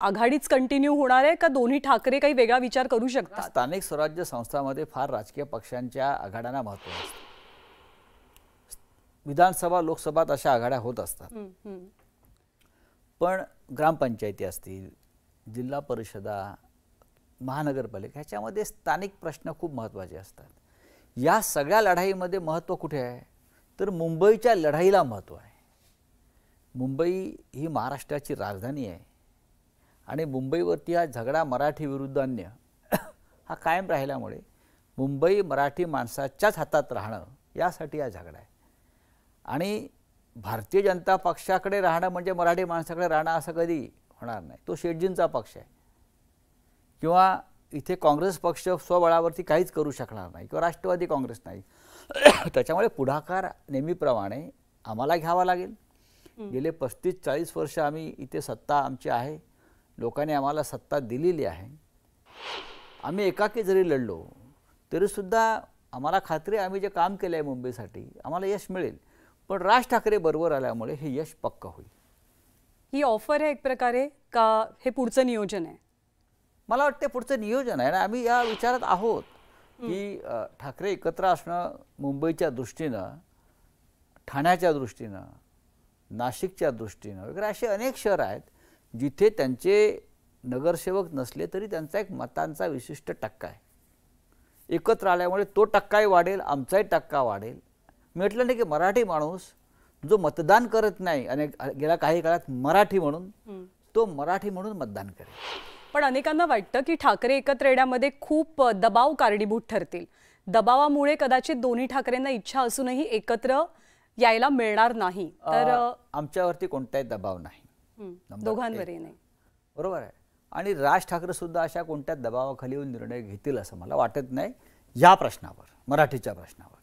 आघाडीच कंटिन्यू होणार आहे का दोन्ही ठाकरे काही वेगळा विचार करू शकतात? स्थानिक स्वराज्य संस्थांमध्ये फार राजकीय पक्षांच्या आघाड्यांना महत्त्व असतं. विधानसभा लोकसभा अशा आघाड्या होत असतात. पण ग्रामपंचायती असतील, जिल्हा परिषदा, महानगरपालिका ह्याच्यामध्ये स्थानिक प्रश्न खूप महत्त्वाचे असतात. या सगळ्या लढाईमध्ये महत्त्व कुठे आहे तर मुंबईच्या लढाईला महत्त्व आहे. मुंबई ही महाराष्ट्राची राजधानी आहे आणि मुंबईवरती हा झगडा मराठी विरुद्ध अन्य हा कायम राहिल्यामुळे मुंबई मराठी माणसाच्याच हातात राहणं यासाठी हा झगडा आहे. आणि भारतीय जनता पक्षाकडे राहणं म्हणजे मराठी माणसाकडे राहणं असं कधी होणार नाही. तो शेटजींचा पक्ष आहे किंवा इथे काँग्रेस पक्ष स्वबळावरती काहीच करू शकणार नाही किंवा राष्ट्रवादी काँग्रेस नाही. त्याच्यामुळे पुढाकार नेहमीप्रमाणे आम्हाला घ्यावा लागेल. गेले 35-40 वर्ष आम्ही इथे सत्ता आमची आहे, लोकांनी आम्हाला सत्ता दिलेली आहे. आम्ही एकाकी जरी लढलो तरीसुद्धा आम्हाला खात्री आहे आम्ही जे काम केलं आहे मुंबईसाठी आम्हाला यश मिळेल. पण राज ठाकरे बरोबर आल्यामुळे हे यश पक्का होईल. ही ऑफर आहे एक प्रकारे का हे पुढचं नियोजन आहे? मला वाटते पुढचं नियोजन आहे ना. आम्ही या विचारात आहोत की ठाकरे एकत्र असणं मुंबईच्या दृष्टीनं, ठाण्याच्या दृष्टीनं, नाशिकच्या दृष्टीनं वगैरे असे अनेक शहर आहेत जिथे त्यांचे नगरसेवक नसले तरी त्यांचा एक मतांचा विशिष्ट टक्का आहे. एकत्र आल्यामुळे तो टक्काही वाढेल, आमचाही टक्का वाढेल. म्हटलं नाही की मराठी माणूस जो मतदान करत नाही अनेक गेल्या काही काळात मराठी म्हणून तो मराठी म्हणून मतदान करेल. पण अनेकांना वाटतं की ठाकरे एकत्र येण्यामध्ये खूप दबाव कारणीभूत ठरतील. दबावामुळे कदाचित दोन्ही ठाकरेंना इच्छा असूनही एकत्र यायला मिळणार नाही. तर आमच्यावरती कोणताही दबाव नाही, दोघांवरही नाही. बरोबर आहे. आणि राज ठाकरे सुद्धा अशा कोणत्या दबावाखाली येऊन निर्णय घेतील असं मला वाटत नाही या प्रश्नावर, मराठीच्या प्रश्नावर.